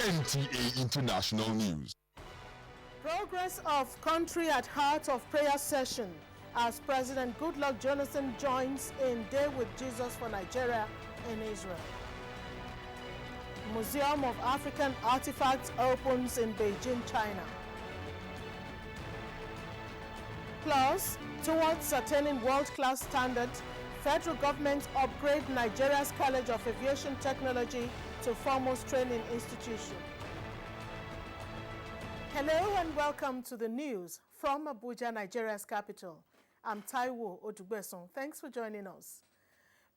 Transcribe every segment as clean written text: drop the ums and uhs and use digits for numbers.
NTA International News. Progress of Country at Heart of Prayer session as President Goodluck Jonathan joins in Day with Jesus for Nigeria in Israel. Museum of African Artifacts opens in Beijing, China. Plus, towards attaining world-class standards, federal government upgrade Nigeria's College of Aviation Technology to foremost training institution. Hello and welcome to the news from Abuja, Nigeria's capital. I'm Taiwo Odugbeson. Thanks for joining us.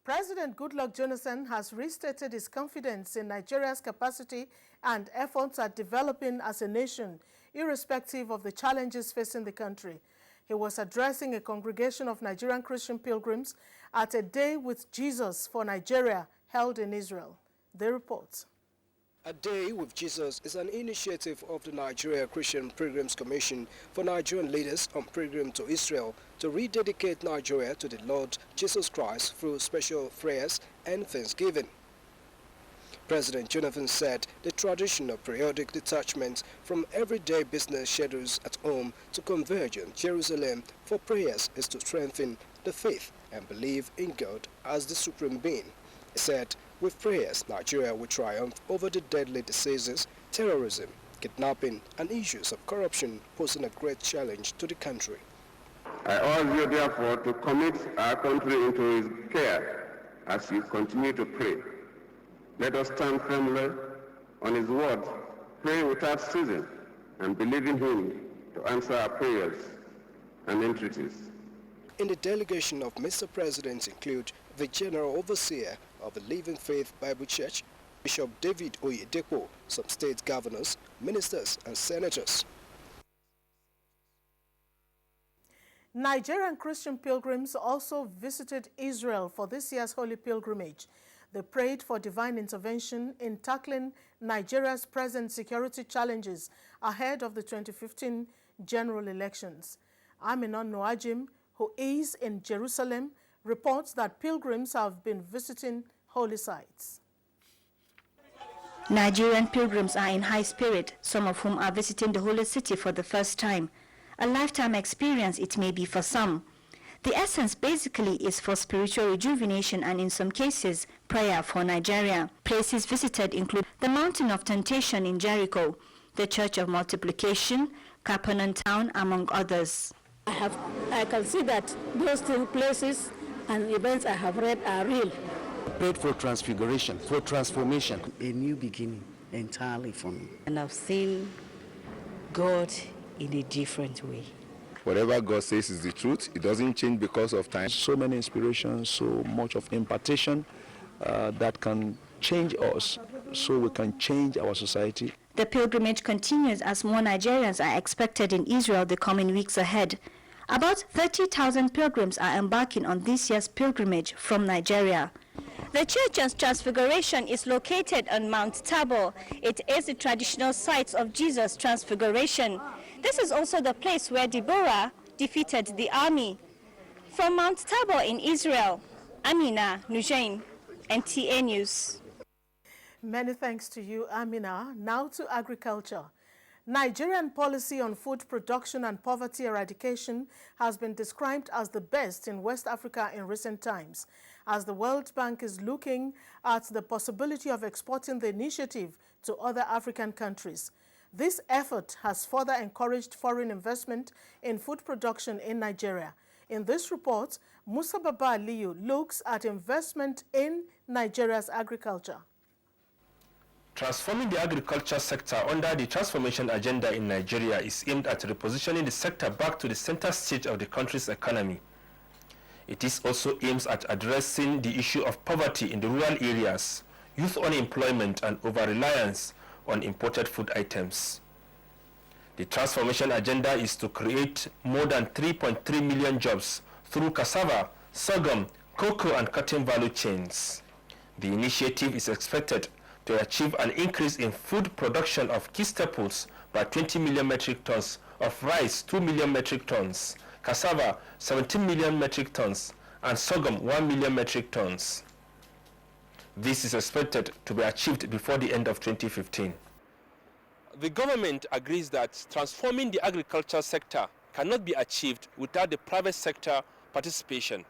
President Goodluck Jonathan has restated his confidence in Nigeria's capacity and efforts at developing as a nation, irrespective of the challenges facing the country. He was addressing a congregation of Nigerian Christian pilgrims at a Day with Jesus for Nigeria held in Israel. They report. A Day with Jesus is an initiative of the Nigeria Christian Pilgrims Commission for Nigerian leaders on pilgrim to Israel to rededicate Nigeria to the Lord Jesus Christ through special prayers and thanksgiving. President Jonathan said the tradition of periodic detachments from everyday business schedules at home to converge in Jerusalem for prayers is to strengthen the faith and believe in God as the supreme being. He said, with prayers, Nigeria will triumph over the deadly diseases, terrorism, kidnapping, and issues of corruption posing a great challenge to the country. I urge you, therefore, to commit our country into his care as you continue to pray. Let us stand firmly on his word, pray without ceasing, and believe in him to answer our prayers and entreaties. In the delegation of Mr. President include the General Overseer of the Living Faith Bible Church, Bishop David Oyedepo, some state governors, ministers, and senators. Nigerian Christian pilgrims also visited Israel for this year's Holy Pilgrimage. They prayed for divine intervention in tackling Nigeria's present security challenges ahead of the 2015 general elections. Amina Noajim, who is in Jerusalem, reports that pilgrims have been visiting holy sites. Nigerian pilgrims are in high spirit, some of whom are visiting the holy city for the first time. A lifetime experience it may be for some. The essence basically is for spiritual rejuvenation and in some cases, prayer for Nigeria. Places visited include the Mountain of Temptation in Jericho, the Church of Multiplication, Capernaum Town, among others. I can see that those two places and events I have read are real. Prayed for transfiguration, for transformation. A new beginning entirely for me. And I've seen God in a different way. Whatever God says is the truth. It doesn't change because of time. So many inspirations, so much of impartation that can change us so we can change our society. The pilgrimage continues as more Nigerians are expected in Israel the coming weeks ahead. About 30,000 pilgrims are embarking on this year's pilgrimage from Nigeria. The Church of Transfiguration is located on Mount Tabor. It is the traditional site of Jesus' transfiguration. This is also the place where Deborah defeated the army. From Mount Tabor in Israel, Amina Nujain, NTA News. Many thanks to you, Amina. Now to agriculture. Nigerian policy on food production and poverty eradication has been described as the best in West Africa in recent times, as the World Bank is looking at the possibility of exporting the initiative to other African countries. This effort has further encouraged foreign investment in food production in Nigeria. In this report, Musa Baba Aliyu looks at investment in Nigeria's agriculture. Transforming the agriculture sector under the transformation agenda in Nigeria is aimed at repositioning the sector back to the center stage of the country's economy. It is also aims at addressing the issue of poverty in the rural areas, youth unemployment, and over-reliance on imported food items. The transformation agenda is to create more than 3.3 million jobs through cassava, sorghum, cocoa, and cotton value chains. The initiative is expected to achieve an increase in food production of key staples by 20 million metric tons, of rice 2 million metric tons, cassava 17 million metric tons, and sorghum 1 million metric tons. This is expected to be achieved before the end of 2015. The government agrees that transforming the agriculture sector cannot be achieved without the private sector participation.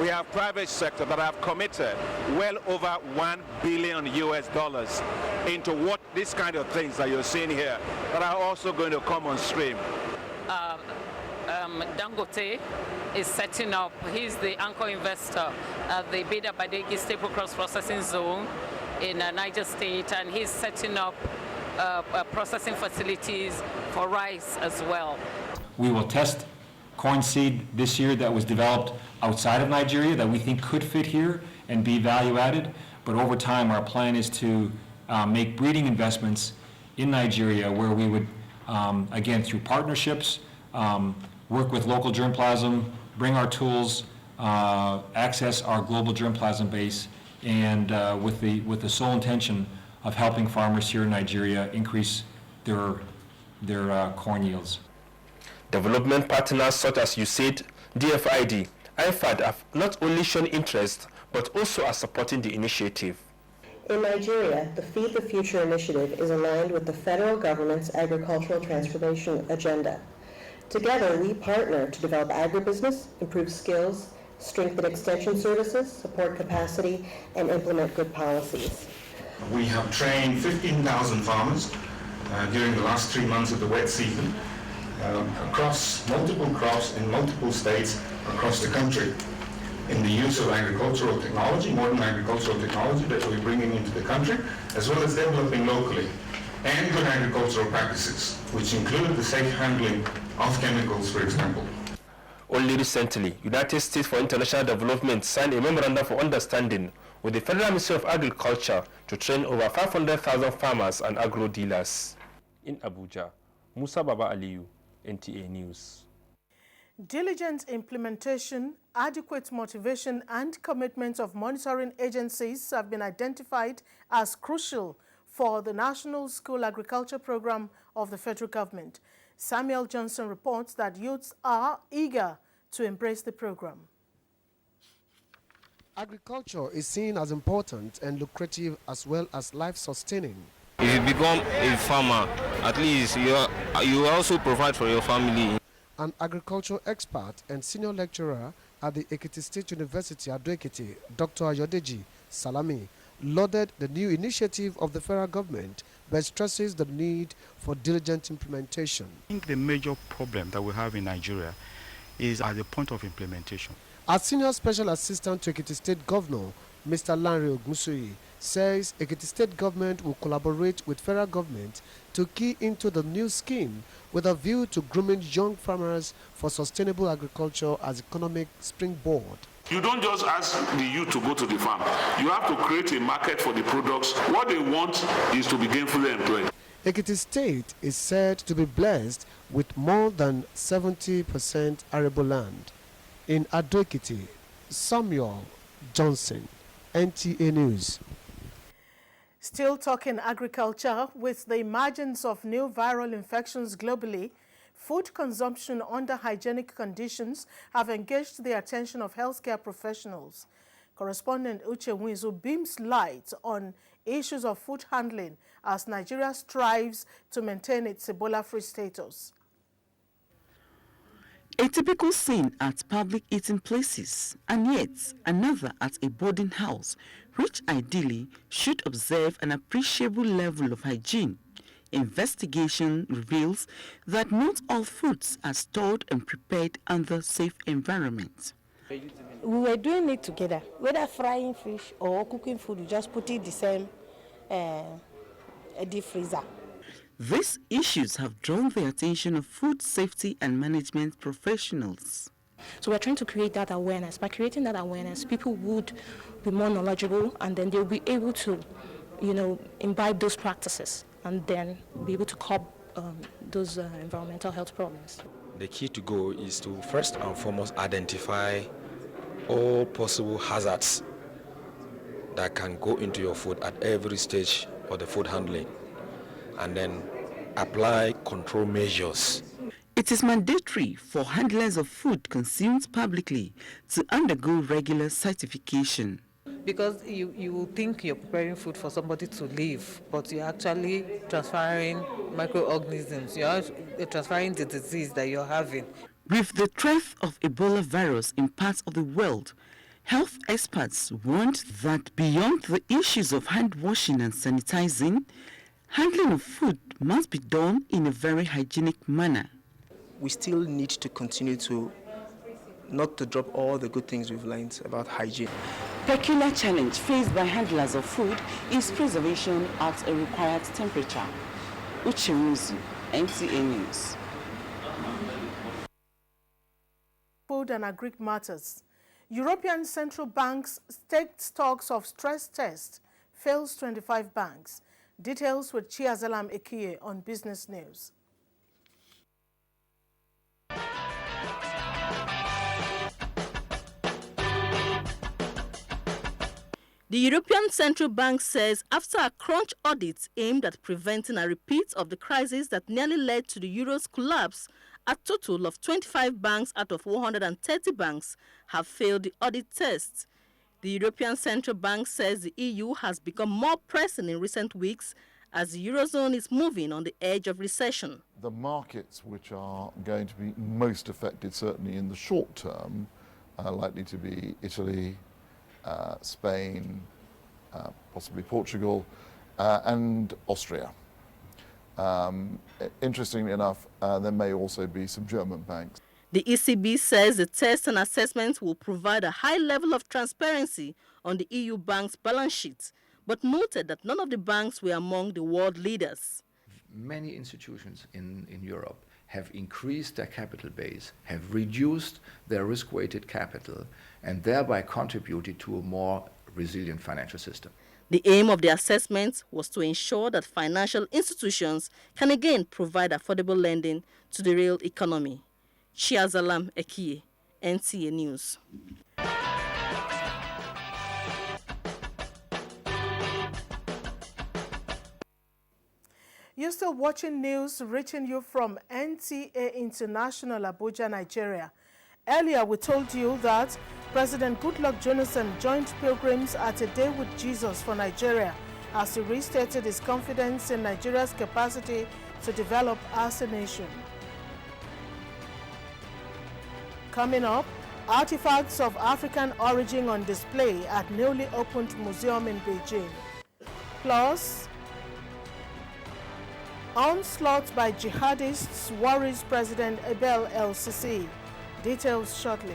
We have private sector that have committed well over $1 billion into what these kind of things that you're seeing here that are also going to come on stream. Dangote is setting up, he's the anchor investor at the Beda Badegi Staple Cross Processing Zone in Niger State, and he's setting up processing facilities for rice as well. We will test corn seed this year that was developed outside of Nigeria that we think could fit here and be value added, but over time our plan is to make breeding investments in Nigeria where we would, again, through partnerships, work with local germplasm, bring our tools, access our global germplasm base, and with the sole intention of helping farmers here in Nigeria increase their corn yields. Development partners such as USAID, DFID, IFAD have not only shown interest, but also are supporting the initiative. In Nigeria, the Feed the Future initiative is aligned with the federal government's agricultural transformation agenda. Together, we partner to develop agribusiness, improve skills, strengthen extension services, support capacity, and implement good policies. We have trained 15,000 farmers during the last 3 months of the wet season across multiple crops in multiple states across the country in the use of agricultural technology, modern agricultural technology that we're bringing into the country, as well as developing locally, and good agricultural practices, which include the safe handling of chemicals, for example. Only recently, United States for International Development signed a memorandum for understanding with the Federal Ministry of Agriculture to train over 500,000 farmers and agro-dealers. In Abuja, Musa Baba Aliyu, NTA News. Diligent implementation, adequate motivation, and commitment of monitoring agencies have been identified as crucial for the National School Agriculture Program of the federal government. Samuel Johnson reports that youths are eager to embrace the program. Agriculture is seen as important and lucrative as well as life-sustaining. If you become a farmer, at least you also provide for your family. An agricultural expert and senior lecturer at the Ekiti State University at Ekiti, Dr. Ayodeji Salami, lauded the new initiative of the federal government, but stresses the need for diligent implementation. I think the major problem that we have in Nigeria is at the point of implementation. As Senior Special Assistant to Ekiti State Governor, Mr. Lanre Ogmusui, says Ekiti State Government will collaborate with federal government to key into the new scheme with a view to grooming young farmers for sustainable agriculture as economic springboard. You don't just ask the youth to go to the farm. You have to create a market for the products. What they want is to be gainfully employed. Ekiti State is said to be blessed with more than 70% arable land. In Ado-Ekiti, Samuel Johnson, NTA News. Still talking agriculture, with the emergence of new viral infections globally, food consumption under hygienic conditions have engaged the attention of healthcare professionals. Correspondent Uche Wizu beams light on issues of food handling as Nigeria strives to maintain its Ebola-free status. A typical scene at public eating places, and yet another at a boarding house, which ideally should observe an appreciable level of hygiene. Investigation reveals that not all foods are stored and prepared under safe environments. We were doing it together, whether frying fish or cooking food, we just put it the same deep freezer. These issues have drawn the attention of food safety and management professionals. So we're trying to create that awareness. By creating that awareness, people would be more knowledgeable, and then they'll be able to, imbibe those practices and then be able to curb those environmental health problems. The key to go is to first and foremost identify all possible hazards that can go into your food at every stage of the food handling, and then apply control measures. It is mandatory for handlers of food consumed publicly to undergo regular certification. because you will think you're preparing food for somebody to live, but you're actually transferring microorganisms. You're transferring the disease that you're having. With the threat of Ebola virus in parts of the world, health experts warned that beyond the issues of hand washing and sanitizing, handling of food must be done in a very hygienic manner. We still need to continue to not to drop all the good things we've learned about hygiene. Peculiar challenge faced by handlers of food is preservation at a required temperature. Uchimuzu, NTA News. Food and agric matters. European Central Bank's staked stocks of stress test fails 25 banks. Details with Chiazalam Ekie on Business News. The European Central Bank says after a crunch audit aimed at preventing a repeat of the crisis that nearly led to the euro's collapse, a total of 25 banks out of 130 banks have failed the audit test. The European Central Bank says the EU has become more pressing in recent weeks as the Eurozone is moving on the edge of recession. The markets which are going to be most affected, certainly in the short term, are likely to be Italy, Spain, possibly Portugal, and Austria. Interestingly enough, there may also be some German banks. The ECB says the test and assessment will provide a high level of transparency on the EU banks' balance sheets, but noted that none of the banks were among the world leaders. Many institutions in Europe have increased their capital base, have reduced their risk-weighted capital, and thereby contributed to a more resilient financial system. The aim of the assessment was to ensure that financial institutions can again provide affordable lending to the real economy. Chiazalam Ekie, NTA News. You're still watching news reaching you from NTA International, Abuja, Nigeria. Earlier, we told you that President Goodluck Jonathan joined pilgrims at a Day with Jesus for Nigeria as he restated his confidence in Nigeria's capacity to develop as a nation. Coming up, artifacts of African origin on display at newly opened museum in Beijing. Plus, onslaught by jihadists worries President Abel El-Sisi. Details shortly.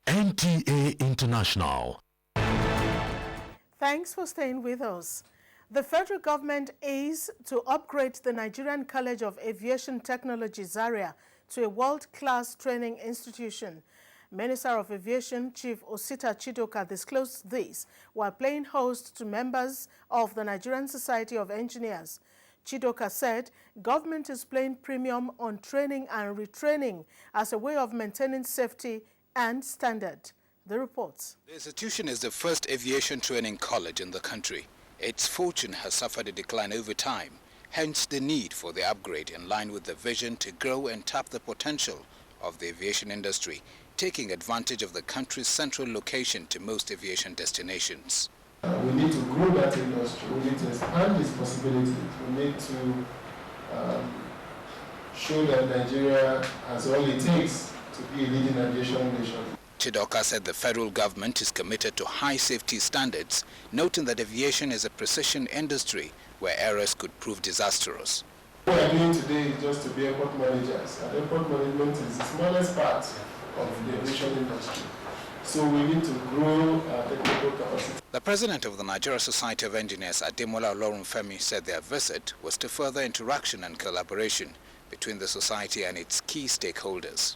NTA International. Thanks for staying with us. The federal government aims to upgrade the Nigerian College of Aviation Technology, Zaria, to a world-class training institution. Minister of Aviation Chief Osita Chidoka disclosed this while playing host to members of the Nigerian Society of Engineers. Chidoka said government is playing premium on training and retraining as a way of maintaining safety and standard. The reports. The institution is the first aviation training college in the country. Its fortune has suffered a decline over time, hence the need for the upgrade in line with the vision to grow and tap the potential of the aviation industry, taking advantage of the country's central location to most aviation destinations. We need to grow that industry, we need to expand its possibilities, we need to show that Nigeria has all it takes to be a leading aviation nation. Chidoka said the federal government is committed to high safety standards, noting that aviation is a precision industry where errors could prove disastrous. What we are doing today is just to be airport managers, and airport management is the smallest part of the aviation industry. So we need to grow our technical capacity. The president of the Nigeria Society of Engineers, Ademola Olorunfemi, said their visit was to further interaction and collaboration between the society and its key stakeholders.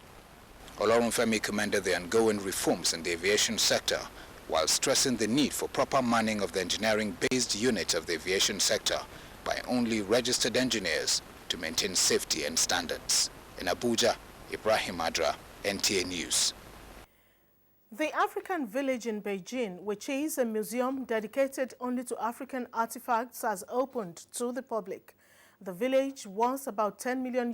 Olorunfemi commended the ongoing reforms in the aviation sector while stressing the need for proper manning of the engineering-based unit of the aviation sector by only registered engineers to maintain safety and standards. In Abuja, Ibrahim Adra, NTA News. The African Village in Beijing, which is a museum dedicated only to African artifacts, has opened to the public. The village, once about $10 million,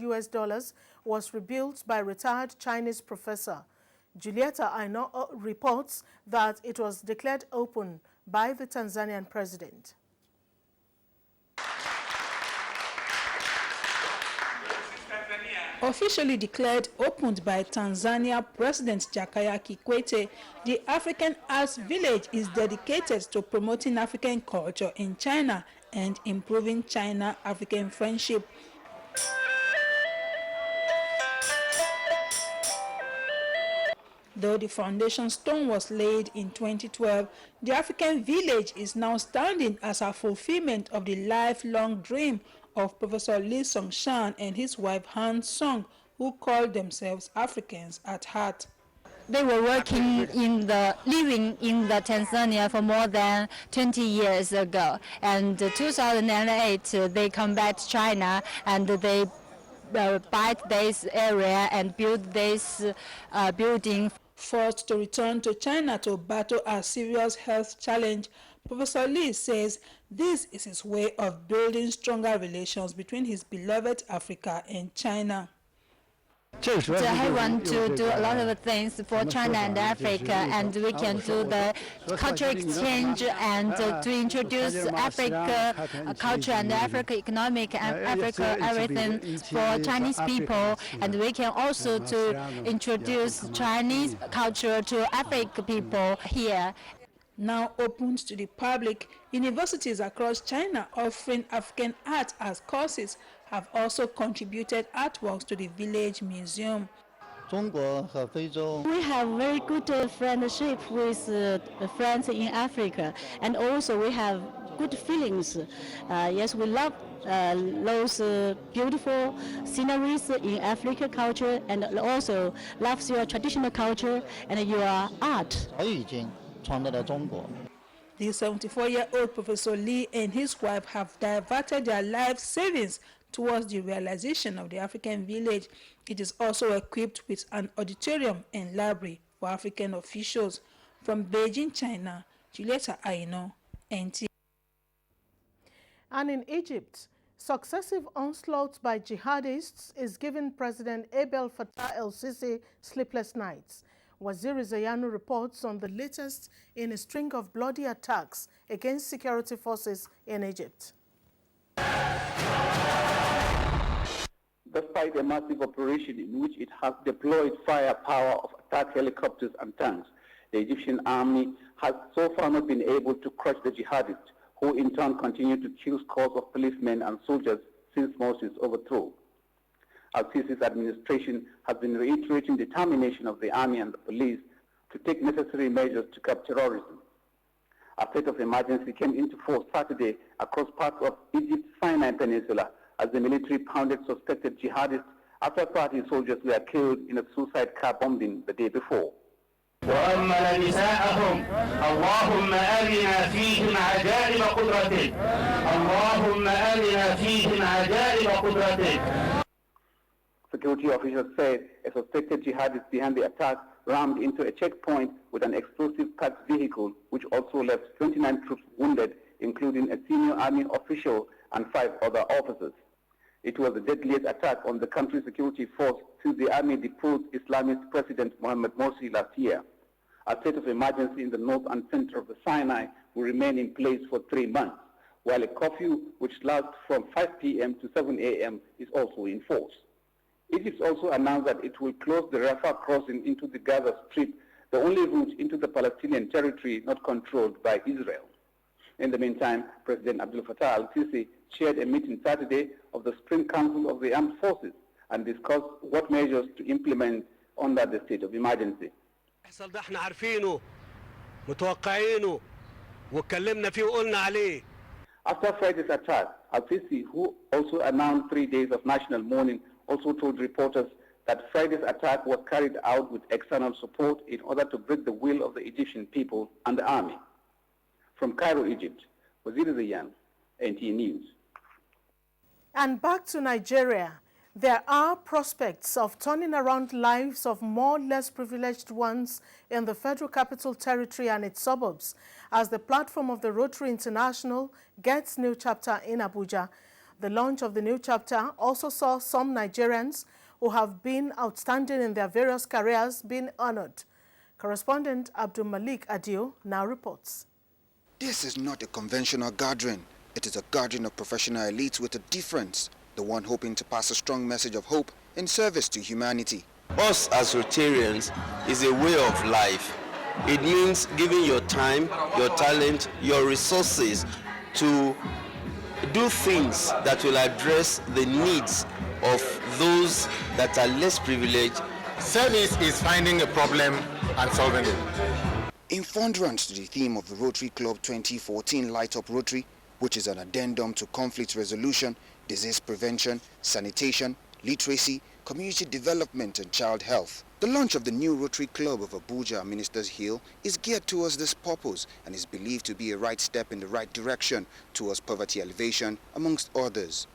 was rebuilt by retired Chinese professor. Julieta Aino reports that it was declared open by the Tanzanian president. Officially declared opened by Tanzania President Jakaya Kikwete, the African Arts Village is dedicated to promoting African culture in China and improving China-African friendship. Though the foundation stone was laid in 2012, the African Village is now standing as a fulfillment of the lifelong dream of Professor Lee Song-shan and his wife Han Song, who called themselves Africans at heart. They were living in the Tanzania for more than 20 years ago. And 2008, they come back to China and they buy this area and build this building. Forced to return to China to battle a serious health challenge, Professor Lee says this is his way of building stronger relations between his beloved Africa and China. I want to do a lot of things for China and Africa, and we can do the cultural exchange and to introduce Africa culture and Africa economic and Africa everything for Chinese people, and we can also to introduce Chinese culture to African people here. Now opened to the public, universities across China offering African art as courses have also contributed artworks to the village museum. We have very good friendship with friends in Africa, and also we have good feelings. Yes, we love those beautiful sceneries in African culture, and also loves your traditional culture and your art. The 74-year-old Professor Lee and his wife have diverted their life savings towards the realization of the African village. It is also equipped with an auditorium and library for African officials. From Beijing, China, Julieta Aino, NTA. And in Egypt, successive onslaughts by jihadists is giving President Abdel Fattah el-Sisi sleepless nights. Waziri Zayanu reports on the latest in a string of bloody attacks against security forces in Egypt. Despite a massive operation in which it has deployed firepower of attack helicopters and tanks, the Egyptian army has so far not been able to crush the jihadists, who in turn continue to kill scores of policemen and soldiers since Morsi's overthrow. Al-Sisi's administration has been reiterating determination of the army and the police to take necessary measures to curb terrorism. A state of emergency came into force Saturday across parts of Egypt's Sinai Peninsula as the military pounded suspected jihadists after 30 soldiers were killed in a suicide car bombing the day before. وأمل نساءهم اللهم آمنا فيهم عجائب قدرتك اللهم آمنا فيهم عجائب قدرتك. Security officials said a suspected jihadist behind the attack rammed into a checkpoint with an explosive packed vehicle, which also left 29 troops wounded, including a senior army official and 5 other officers. It was the deadliest attack on the country's security force since the army deposed Islamist President Mohamed Morsi last year. A state of emergency in the north and center of the Sinai will remain in place for 3 months, while a curfew which lasts from 5 p.m. to 7 a.m. is also in force. Egypt also announced that it will close the Rafah crossing into the Gaza Strip, the only route into the Palestinian territory not controlled by Israel. In the meantime, President Abdel Fattah al-Sisi chaired a meeting Saturday of the Supreme Council of the Armed Forces and discussed what measures to implement under the state of emergency. الحصل ده احنا عارفينه متوقعينه واتكلمنا فيه وقلنا عليه. After Friday's attack, Al-Sisi, who also announced 3 days of national mourning, also told reporters that Friday's attack was carried out with external support in order to break the will of the Egyptian people and the army. From Cairo, Egypt, Wazir Zayan, NTA News. And back to Nigeria. There are prospects of turning around lives of more less privileged ones in the Federal Capital Territory and its suburbs as the platform of the Rotary International gets new chapter in Abuja. The launch of the new chapter also saw some Nigerians who have been outstanding in their various careers being honored. Correspondent Abdul Malik Adio now reports. This is not a conventional gathering. It is a gathering of professional elites with a difference. The one hoping to pass a strong message of hope in service to humanity. Us as Rotarians is a way of life. It means giving your time, your talent, your resources to do things that will address the needs of those that are less privileged. Service is finding a problem and solving it. In furtherance to the theme of the Rotary Club 2014 Light Up Rotary, which is an addendum to conflict resolution, disease prevention, sanitation, literacy, community development and child health. The launch of the new Rotary Club of Abuja Ministers Hill is geared towards this purpose and is believed to be a right step in the right direction towards poverty alleviation, amongst others.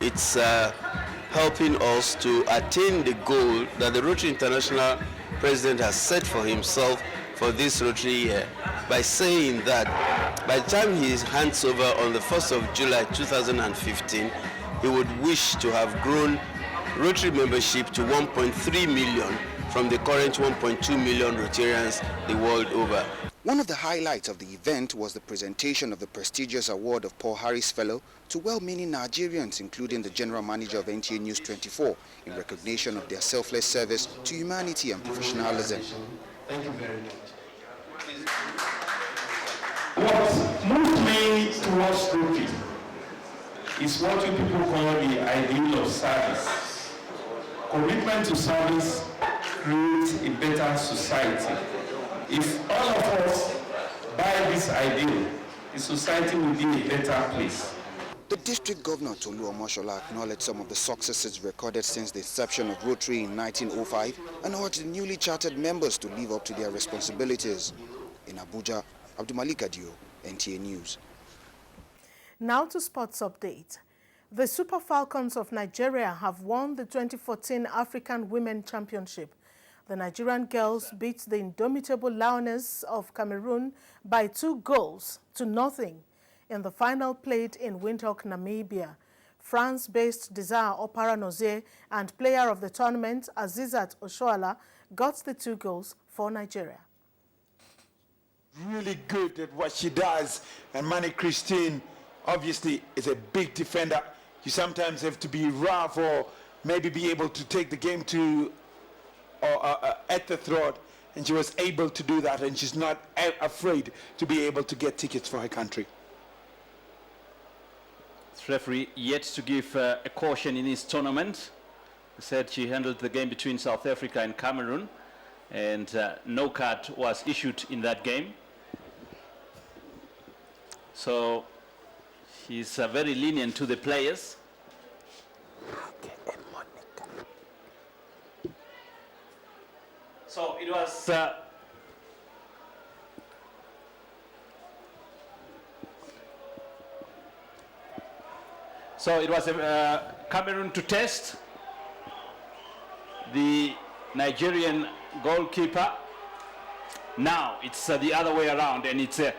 It's helping us to attain the goal that the Rotary International President has set for himself for this Rotary year by saying that by the time he hands over on the 1st of July 2015, he would wish to have grown Rotary membership to 1.3 million from the current 1.2 million Rotarians the world over. One of the highlights of the event was the presentation of the prestigious award of Paul Harris Fellow to well-meaning Nigerians, including the General Manager of NTA News 24, in recognition of their selfless service to humanity and professionalism. Thank you very much. What moved me towards Rotary is what you people call the ideal of service. Commitment to service creates a better society. If all of us buy this ideal, the society will be a better place. The District Governor Tolu Omoshola acknowledged some of the successes recorded since the inception of Rotary in 1905 and urged the newly chartered members to live up to their responsibilities. In Abuja, Abdul Malik Adio, NTA News. Now to sports update. The Super Falcons of Nigeria have won the 2014 African Women Championship. The Nigerian girls beat the indomitable Lionesses of Cameroon by 2-0 in the final played in Windhoek, Namibia. France-based Desire Oparanozie and player of the tournament Azizat Oshoala got the 2 goals for Nigeria. Really good at what she does, and Mani Christine obviously is a big defender. You sometimes have to be rough or maybe be able to take the game to at the throat, and she was able to do that, and she's not afraid to be able to get tickets for her country. Referee yet to give a caution in this tournament. He said she handled the game between South Africa and Cameroon, and no card was issued in that game. So he's very lenient to the players. So it was Cameroon to test the Nigerian goalkeeper. Now it's the other way around, and it's a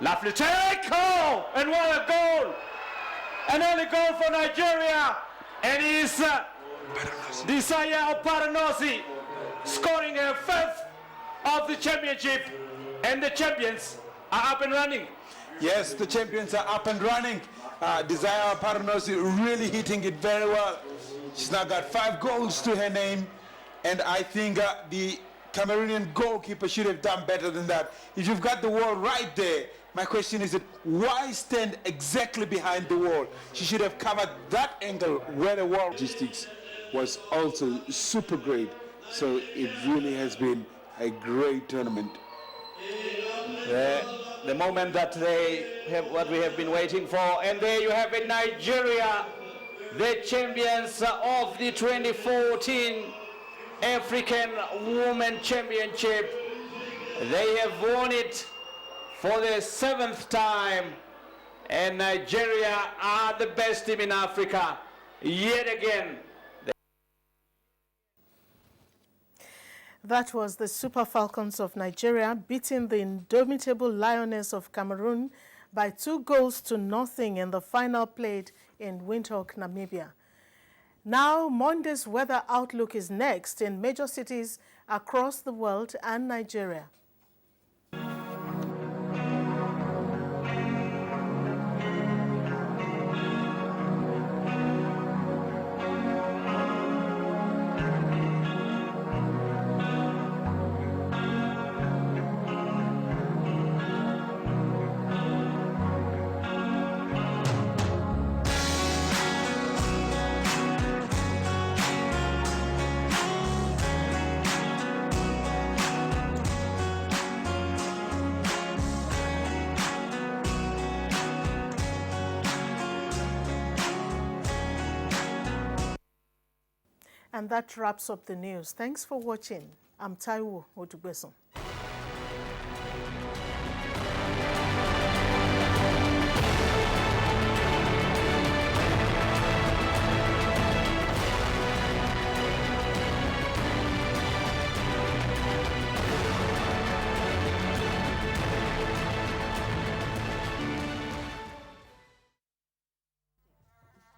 lovely take. Oh, and what a goal! An early goal for Nigeria, and it's Desire Oparanozie scoring her 5th of the championship, and the champions are up and running. Yes, the champions are up and running. Desire Oparanozie really hitting it very well. She's now got 5 goals to her name, and I think the Cameroonian goalkeeper should have done better than that. If you've got the wall right there, my question is that why stand exactly behind the wall? She should have covered that angle where the wall. Logistics was also super great. So it really has been a great tournament. The moment that they have, what we have been waiting for, and there you have it, Nigeria, the champions of the 2014 African Women Championship. They have won it for the 7th time, and Nigeria are the best team in Africa yet again. That was the Super Falcons of Nigeria beating the indomitable Lioness of Cameroon by 2-0 in the final played in Windhoek, Namibia. Now, Monday's weather outlook is next in major cities across the world and Nigeria. And that wraps up the news. Thanks for watching. I'm Taiwo Odugbeson.